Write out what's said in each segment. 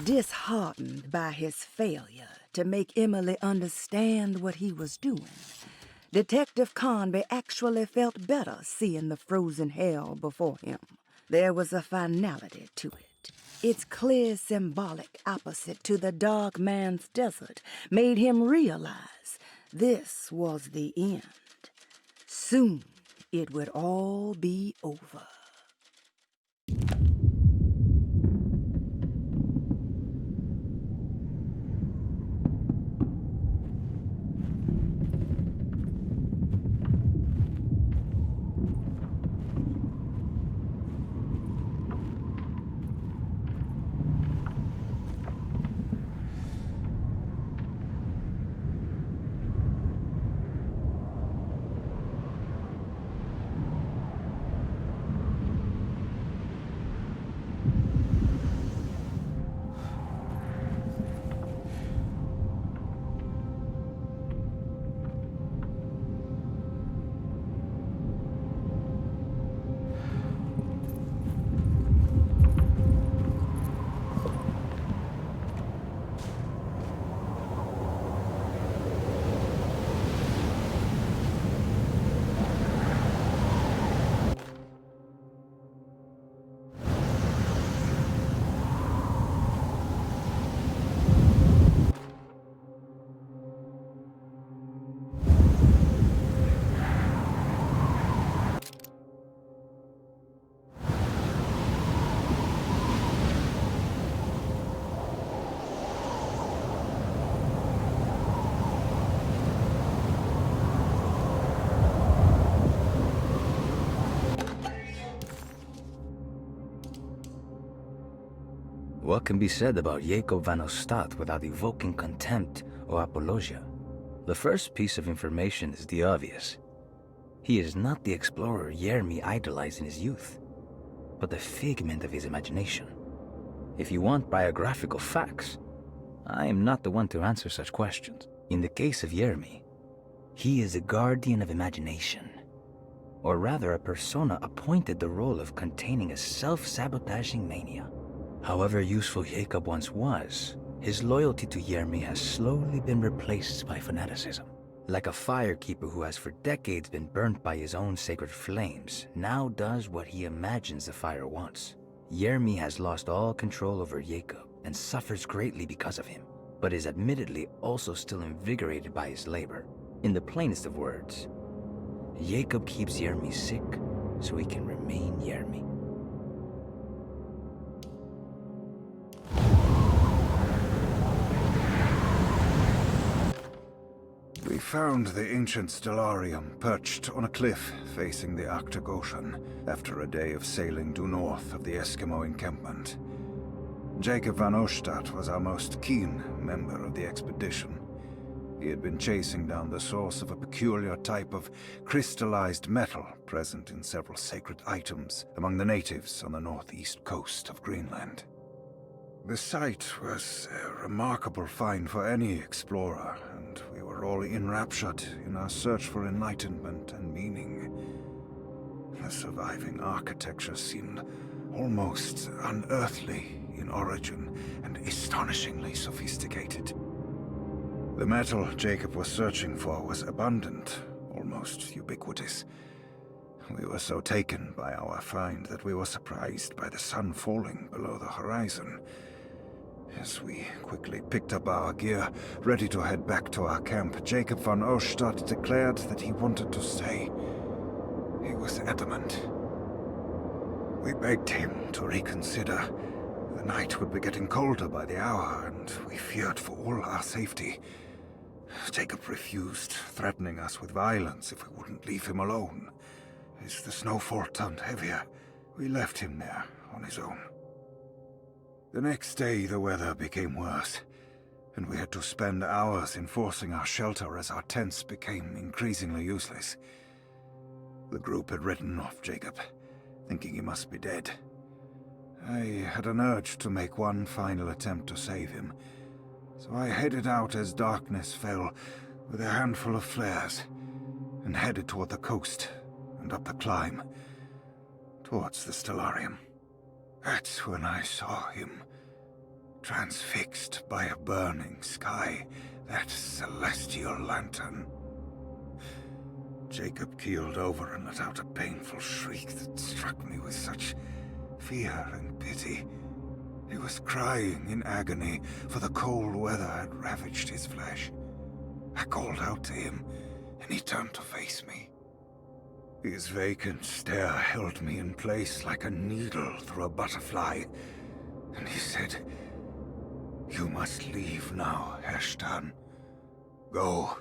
Disheartened by his failure to make Emily understand what he was doing, Detective Carnby actually felt better seeing the frozen hell before him. There was a finality to it. Its clear symbolic opposite to the dark man's desert made him realize this was the end. Soon it would all be over. What can be said about Jacob van Ostad without evoking contempt or apologia? The first piece of information is the obvious. He is not the explorer Jeremy idolized in his youth, but the figment of his imagination. If you want biographical facts, I am not the one to answer such questions. In the case of Jeremy, he is a guardian of imagination, or rather a persona appointed the role of containing a self-sabotaging mania. However useful Jacob once was, his loyalty to Jeremy has slowly been replaced by fanaticism. Like a firekeeper who has for decades been burnt by his own sacred flames, now does what he imagines the fire wants. Jeremy has lost all control over Jacob and suffers greatly because of him, but is admittedly also still invigorated by his labor. In the plainest of words, Jacob keeps Jeremy sick so he can remain Jeremy. We found the ancient stellarium perched on a cliff facing the Arctic Ocean after a day of sailing due north of the Eskimo encampment. Jacob van Ostad was our most keen member of the expedition. He had been chasing down the source of a peculiar type of crystallized metal present in several sacred items among the natives on the northeast coast of Greenland. The site was a remarkable find for any explorer, and we were all enraptured in our search for enlightenment and meaning. The surviving architecture seemed almost unearthly in origin and astonishingly sophisticated. The metal Jacob was searching for was abundant, almost ubiquitous. We were so taken by our find that we were surprised by the sun falling below the horizon. As we quickly picked up our gear, ready to head back to our camp, Jacob van Ostad declared that he wanted to stay. He was adamant. We begged him to reconsider. The night would be getting colder by the hour, and we feared for all our safety. Jacob refused, threatening us with violence if we wouldn't leave him alone. As the snowfall turned heavier, we left him there on his own. The next day, the weather became worse, and we had to spend hours enforcing our shelter as our tents became increasingly useless. The group had written off Jacob, thinking he must be dead. I had an urge to make one final attempt to save him, so I headed out as darkness fell with a handful of flares, and headed toward the coast and up the climb, towards the stellarium. That's when I saw him, transfixed by a burning sky, that celestial lantern. Jacob keeled over and let out a painful shriek that struck me with such fear and pity. He was crying in agony, for the cold weather had ravaged his flesh. I called out to him, and he turned to face me. His vacant stare held me in place like a needle through a butterfly, and he said, "You must leave now, Ashtan. Go,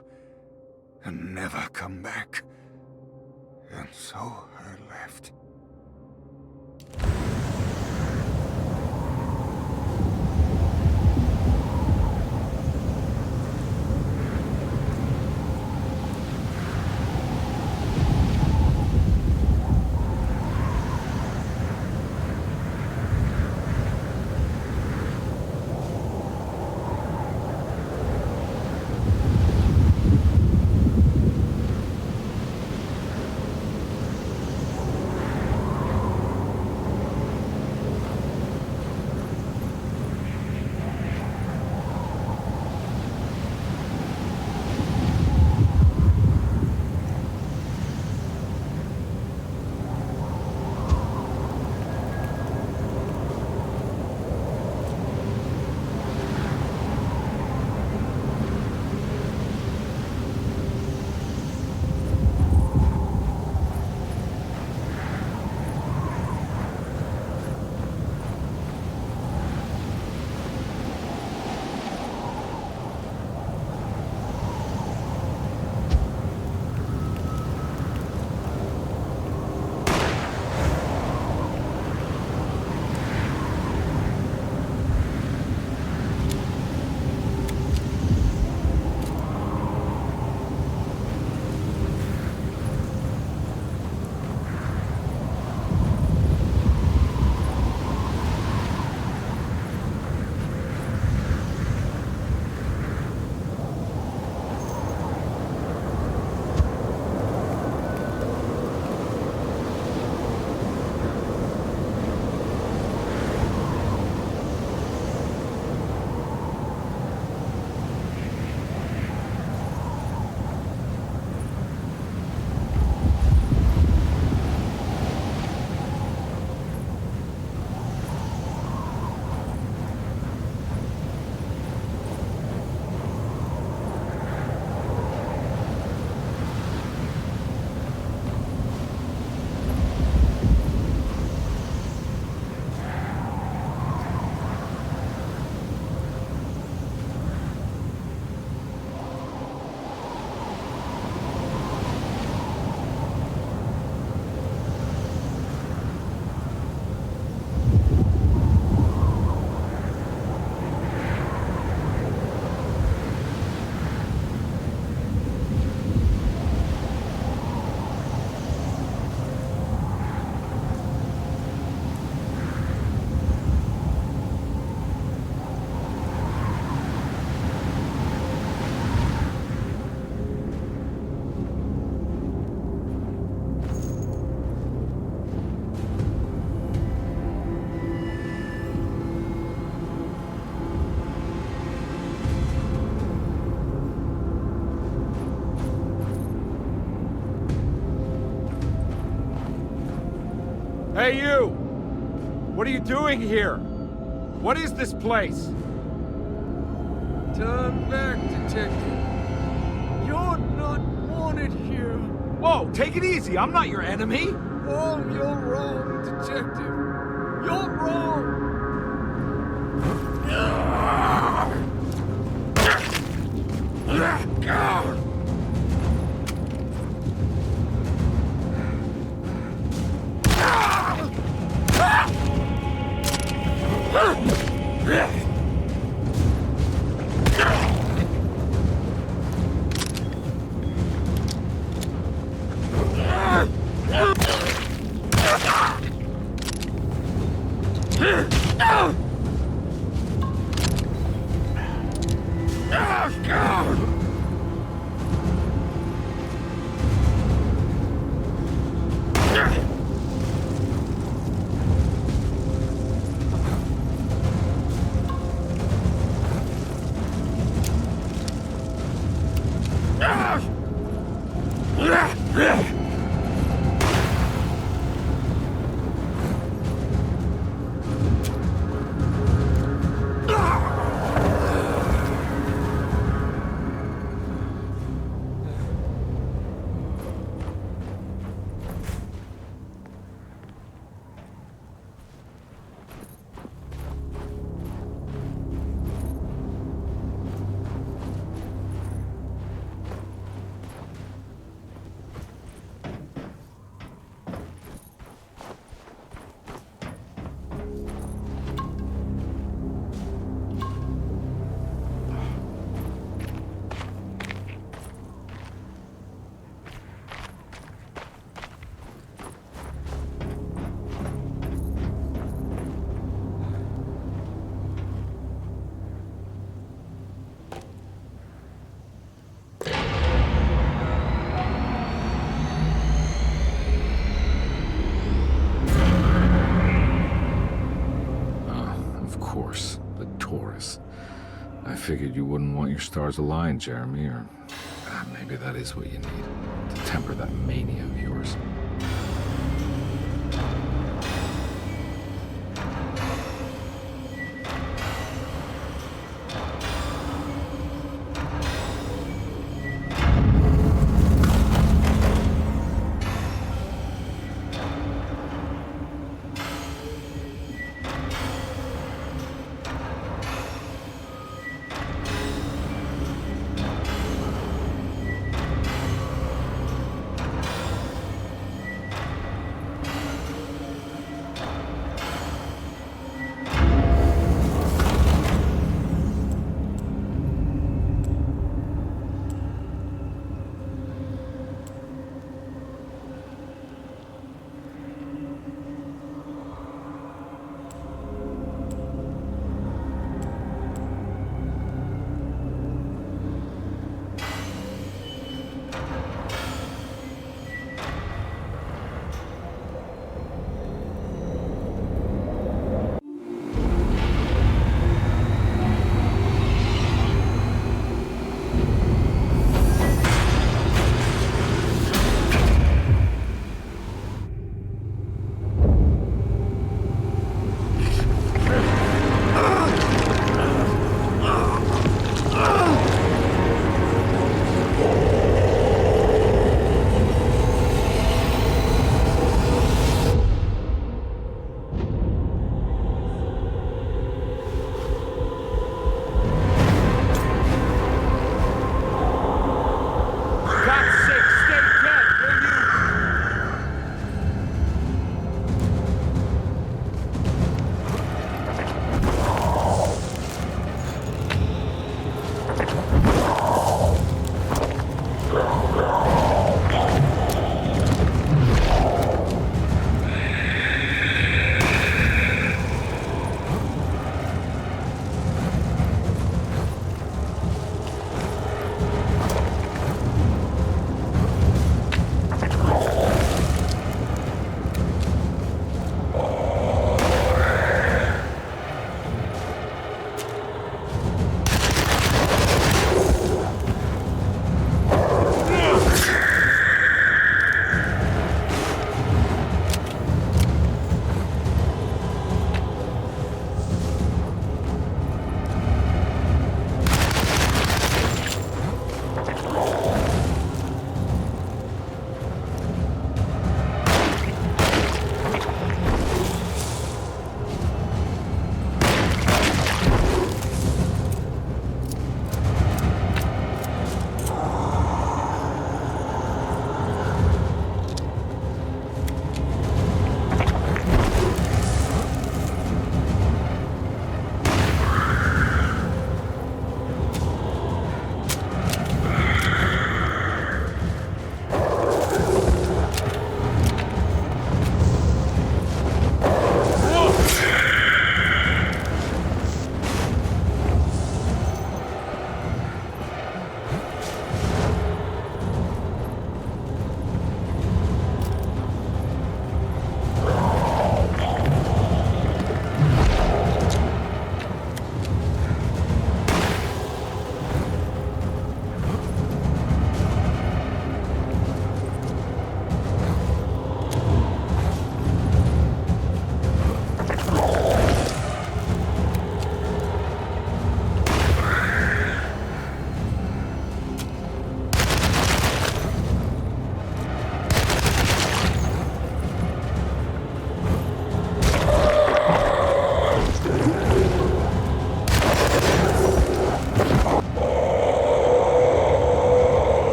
and never come back." And so I left. Hey, you! What are you doing here? What is this place? Turn back, Detective. You're not wanted here. Whoa, take it easy. I'm not your enemy. Oh, you're wrong, Detective. You're wrong. figured you wouldn't want your stars aligned, Jeremy, or maybe that is what you need to temper that mania of yours.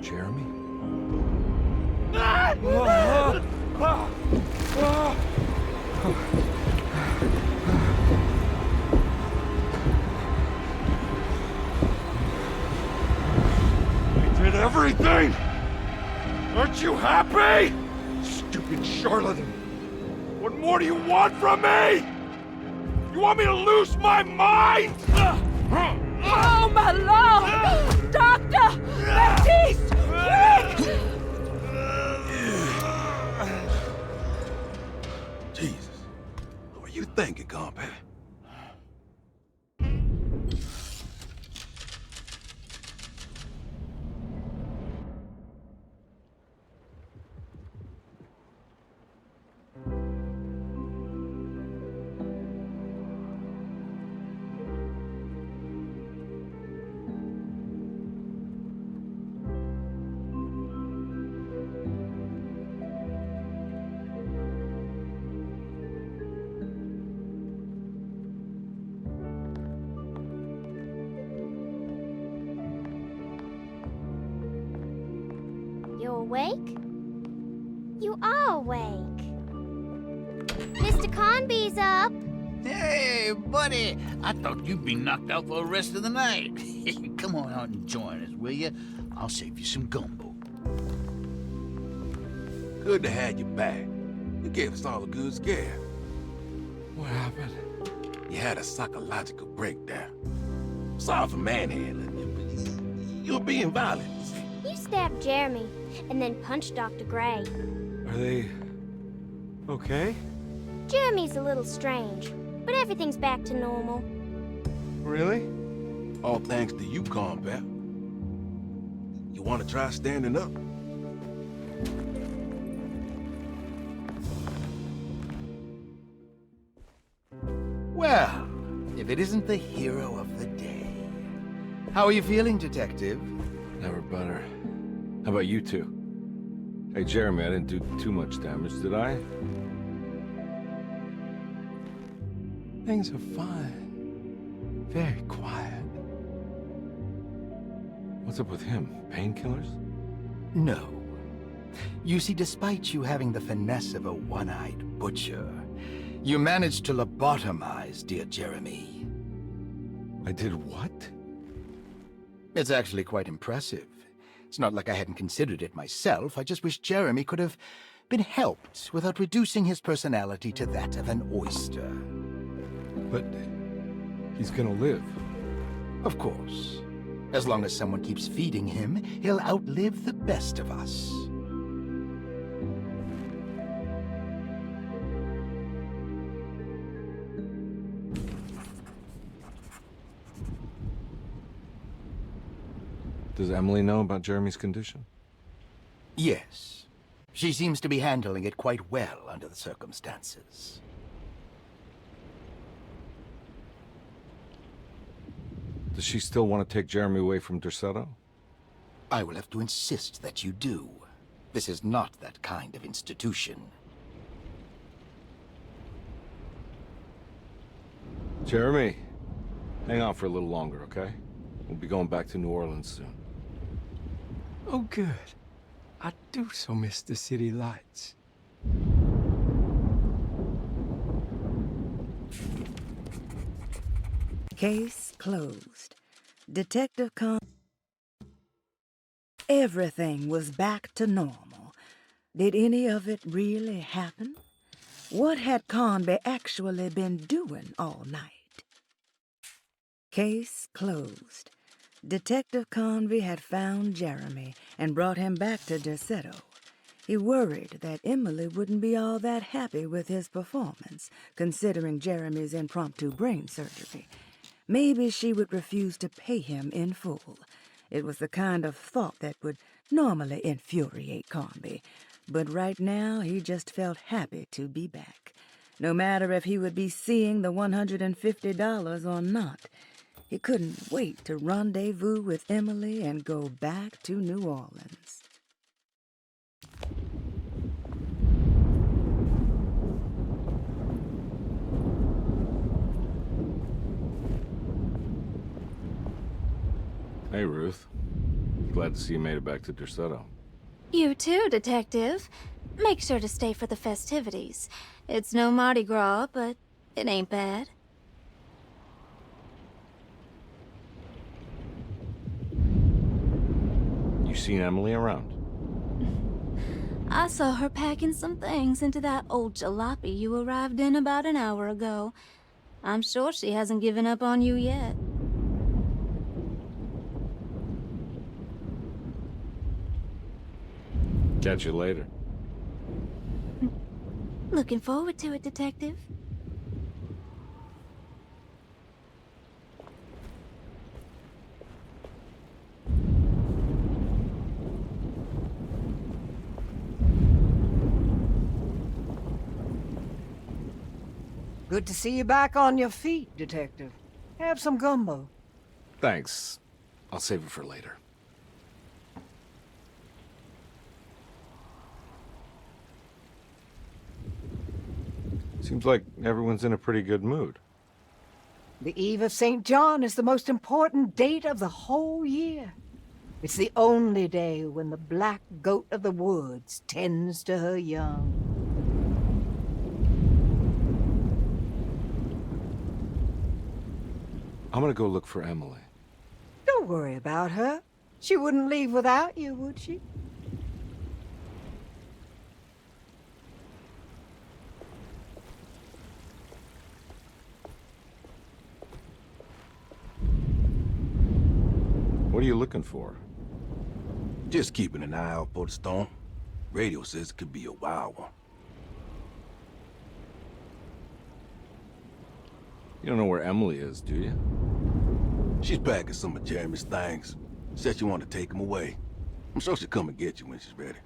Jeremy? everything? Aren't you happy? Stupid charlatan. What more do you want from me? You want me to lose my mind? Oh, my Lord! Doctor! Baptiste! Quick! Jesus. What were you thinking, Carnby? You awake? You are awake. Mr. Carnby's up. Hey, buddy! I thought you'd be knocked out for the rest of the night. Come on out and join us, will you? I'll save you some gumbo. Good to have you back. You gave us all a good scare. What happened? You had a psychological breakdown. Sorry for manhandling you, but you were being violent. You stabbed Jeremy and then punched Dr. Gray. Are they... okay? Jeremy's a little strange, but everything's back to normal. Really? All thanks to you, Carnby. You want to try standing up? Well, if it isn't the hero of the day. How are you feeling, Detective? Never better. How about you two? Hey, Jeremy, I didn't do too much damage, did I? Things are fine. Very quiet. What's up with him? Painkillers? No. You see, despite you having the finesse of a one-eyed butcher, you managed to lobotomize dear Jeremy. I did what? It's actually quite impressive. It's not like I hadn't considered it myself. I just wish Jeremy could have been helped without reducing his personality to that of an oyster. But he's gonna live. Of course. As long as someone keeps feeding him, he'll outlive the best of us. Does Emily know about Jeremy's condition? Yes. She seems to be handling it quite well under the circumstances. Does she still want to take Jeremy away from Derceto? I will have to insist that you do. This is not that kind of institution. Jeremy, hang on for a little longer, okay? We'll be going back to New Orleans soon. Oh, good. I do so miss the city lights. Case closed. Detective Con... Everything was back to normal. Did any of it really happen? What had Carnby actually been doing all night? Case closed. Detective Carnby had found Jeremy and brought him back to Derceto. He worried that Emily wouldn't be all that happy with his performance, considering Jeremy's impromptu brain surgery. Maybe she would refuse to pay him in full. It was the kind of thought that would normally infuriate Carnby, but right now he just felt happy to be back. No matter if he would be seeing the $150 or not, he couldn't wait to rendezvous with Emily and go back to New Orleans. Hey, Ruth. Glad to see you made it back to Derceto. You too, Detective. Make sure to stay for the festivities. It's no Mardi Gras, but it ain't bad. You seen Emily around? I saw her packing some things into that old jalopy you arrived in about an hour ago. I'm sure she hasn't given up on you yet. Catch you later. Looking forward to it, Detective. Good to see you back on your feet, Detective. Have some gumbo. Thanks. I'll save it for later. Seems like everyone's in a pretty good mood. The Eve of St. John is the most important date of the whole year. It's the only day when the black goat of the woods tends to her young. I'm gonna go look for Emily. Don't worry about her. She wouldn't leave without you, would she? What are you looking for? Just keeping an eye out for the storm. Radio says it could be a wild one. You don't know where Emily is, do you? She's packing some of Jeremy's things. Said she wanted to take them away. I'm sure she'll come and get you when she's ready.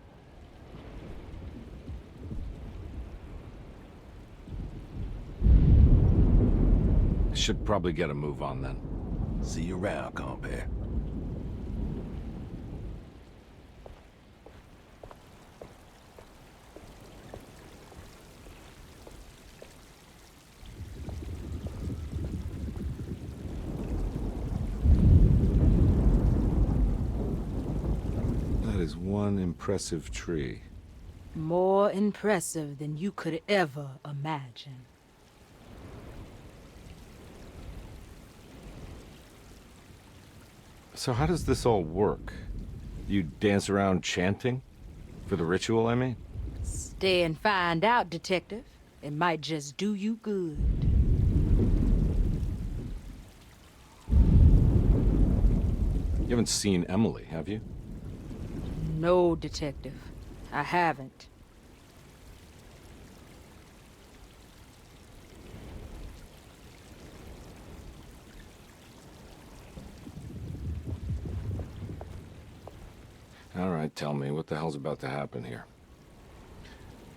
Should probably get a move on then. See you around, Carnby. That is one impressive tree. More impressive than you could ever imagine. So how does this all work? You dance around chanting? For the ritual, I mean? Stay and find out, Detective. It might just do you good. You haven't seen Emily, have you? No, Detective. I haven't. All right, tell me, what the hell's about to happen here?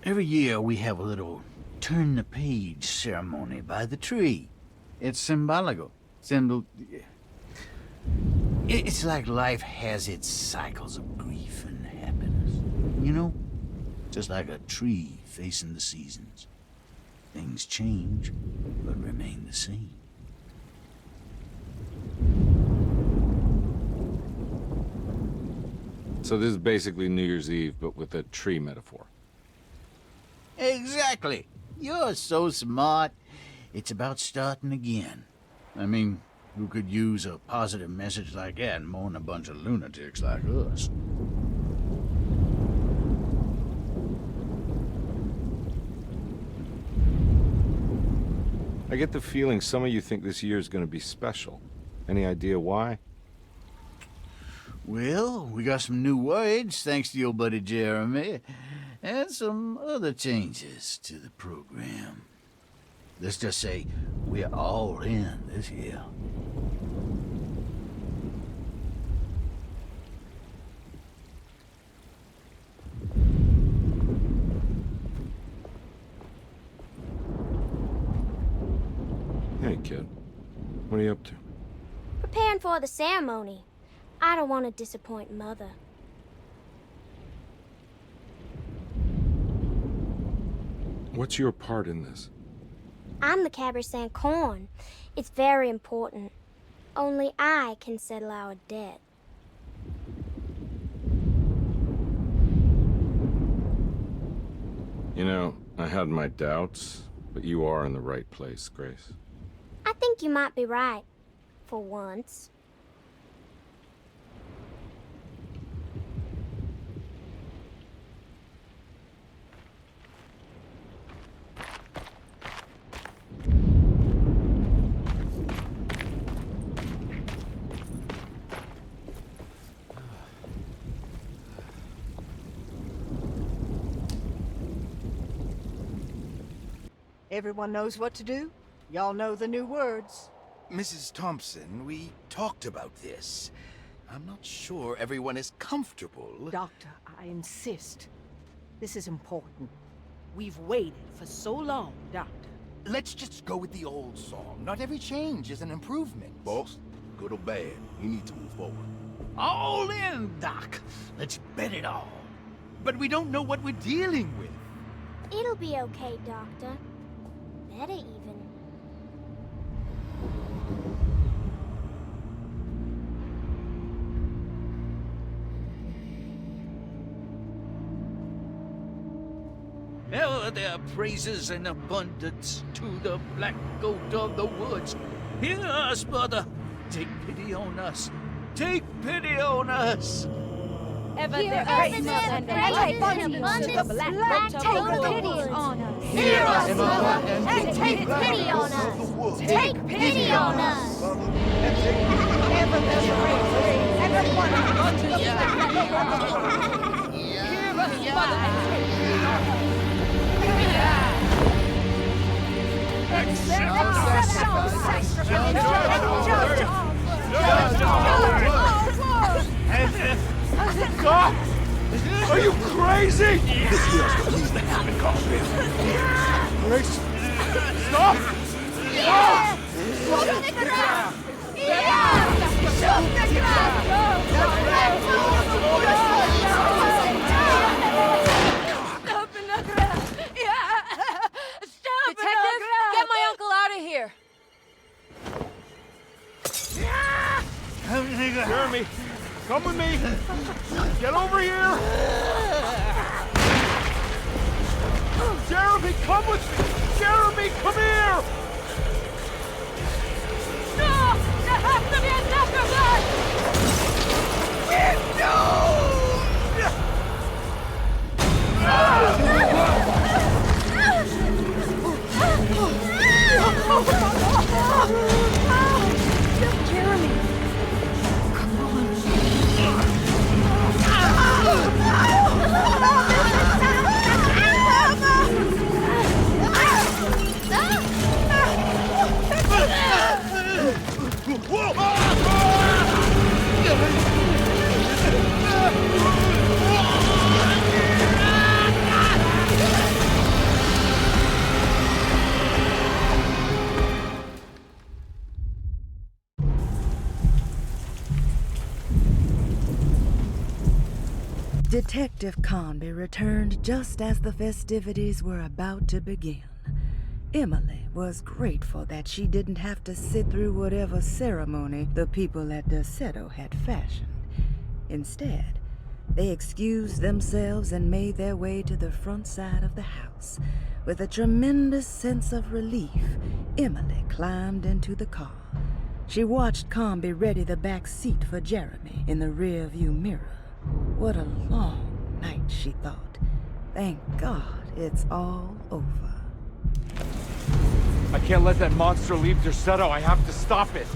Every year we have a little turn-the-page ceremony by the tree. It's symbolical. It's like life has its cycles of grief and happiness. You know? Just like a tree facing the seasons. Things change, but remain the same. So this is basically New Year's Eve, but with a tree metaphor. Exactly. You're so smart. It's about starting again. I mean, who could use a positive message like that more than a bunch of lunatics like us? I get the feeling some of you think this year is going to be special. Any idea why? Well, we got some new words, thanks to your buddy Jeremy, and some other changes to the program. Let's just say we're all in this year. Hey, kid. What are you up to? Preparing for the ceremony. I don't want to disappoint Mother. What's your part in this? I'm the Cabernet Corn. It's very important. Only I can settle our debt. You know, I had my doubts, but you are in the right place, Grace. I think you might be right. For once. Everyone knows what to do? Y'all know the new words. Mrs. Thompson, we talked about this. I'm not sure everyone is comfortable. Doctor, I insist. This is important. We've waited for so long, Doctor. Let's just go with the old song. Not every change is an improvement. Boss, good or bad, you need to move forward. All in, Doc. Let's bet it all. But we don't know what we're dealing with. It'll be okay, Doctor. Better even. Now there are praises in abundance to the black goat of the woods. Hear us, brother. Take pity on us. Take pity on us. Ever Hear there us, praises mother, and praises abundance and to abundance the black black goat goat of of the the woods. woods. On us. Hear us, mother, and take pity on us. Take pity on us. Ever there's praises and abundance to the black goat of the woods. Hear us, mother, and take pity on us. Accept our sacrifice. Stop! Are you crazy? This here's what needs to happen, Carnby. Grace! Stop! Shoot the ground! Shoot the Detective, get my uncle out of here. Jeremy, come with me! Get over here! Jeremy, come with me! Jeremy, come here! No! There has to be another blood! Jeremy. Detective Carnby returned just as the festivities were about to begin. Emily was grateful that she didn't have to sit through whatever ceremony the people at Derceto had fashioned. Instead, they excused themselves and made their way to the front side of the house. With a tremendous sense of relief, Emily climbed into the car. She watched Carnby ready the back seat for Jeremy in the rearview mirror. What a long night, she thought. Thank God it's all over. I can't let that monster leave Derceto. I have to stop it.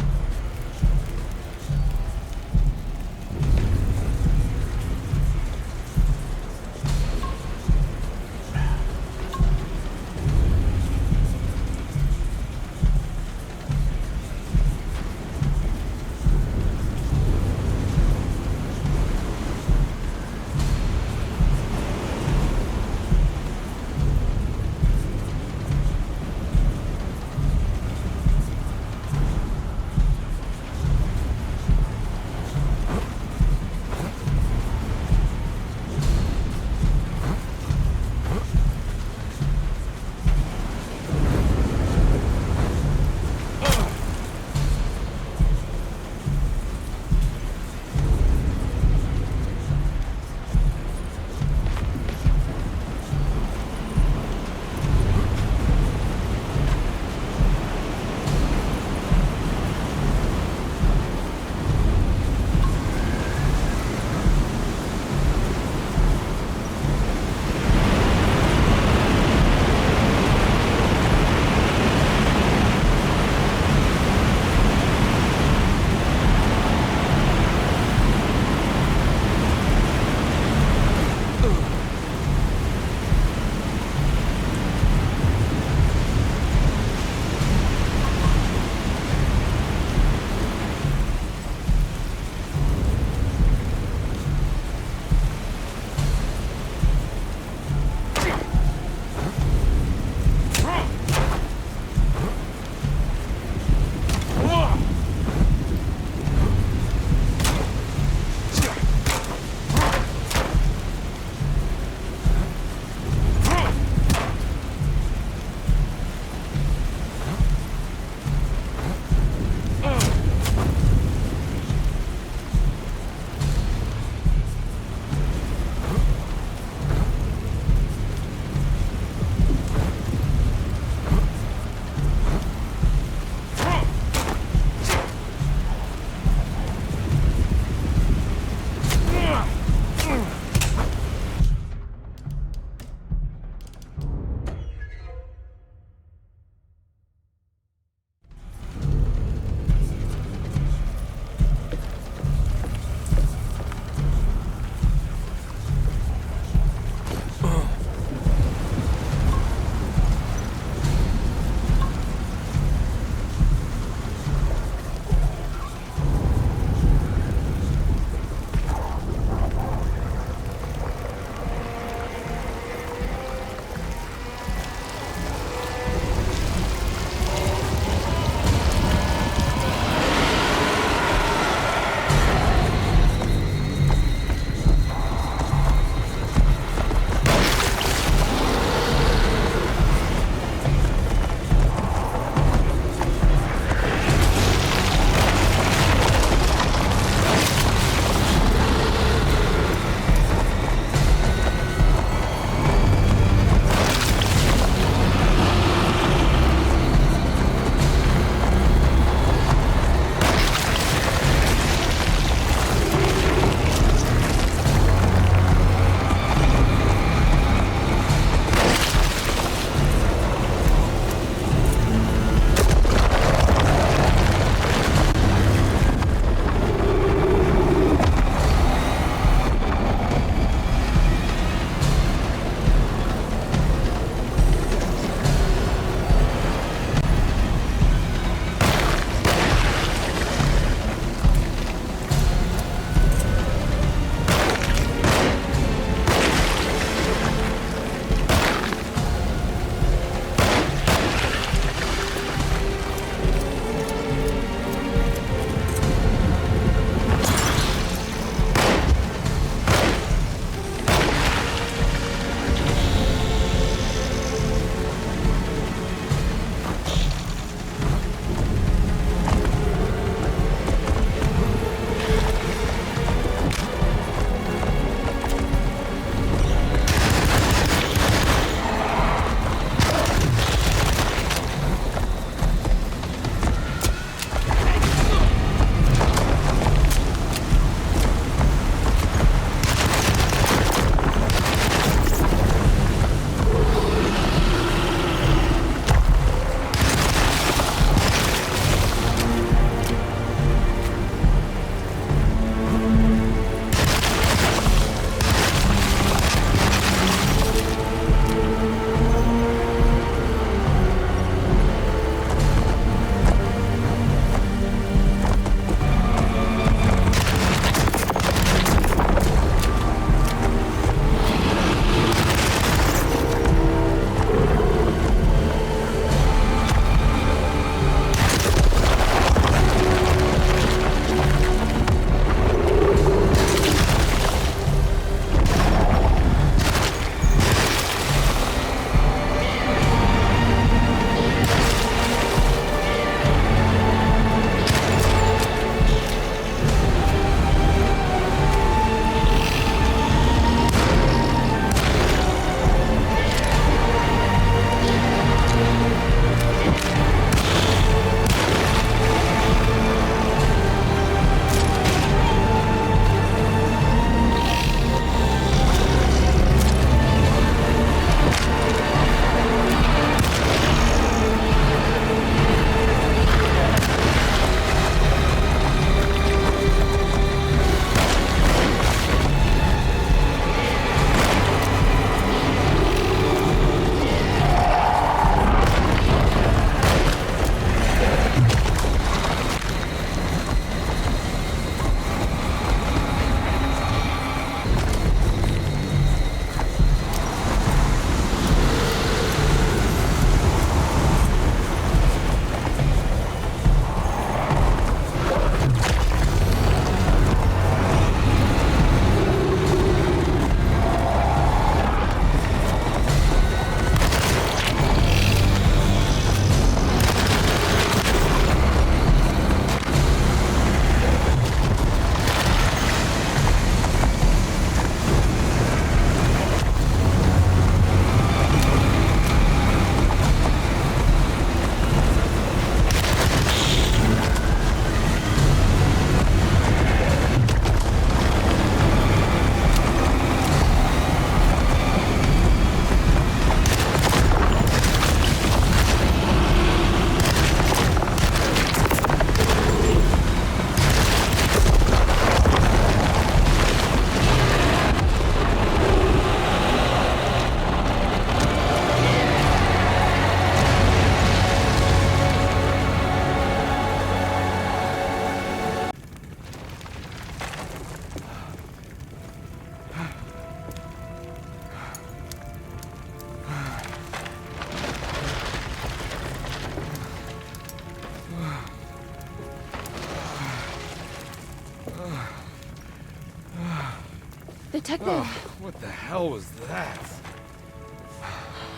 Detective! Oh, what the hell was that?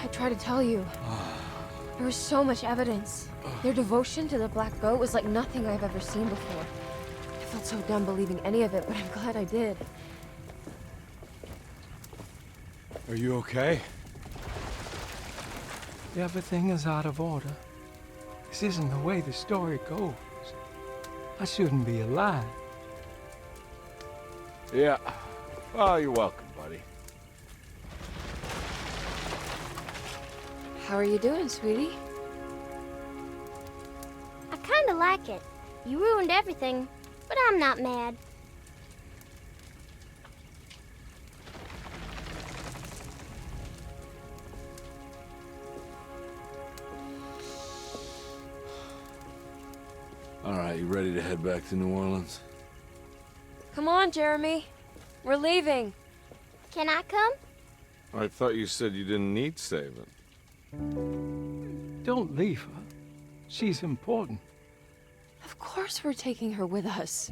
I tried to tell you. There was so much evidence. Their devotion to the Black Goat was like nothing I've ever seen before. I felt so dumb believing any of it, but I'm glad I did. Are you okay? Everything is out of order. This isn't the way the story goes. I shouldn't be alive. Yeah. Well, you're welcome, buddy. How are you doing, sweetie? I kinda like it. You ruined everything, but I'm not mad. All right, you ready to head back to New Orleans? Come on, Jeremy. We're leaving. Can I come? I thought you said you didn't need saving. Don't leave her. She's important. Of course we're taking her with us.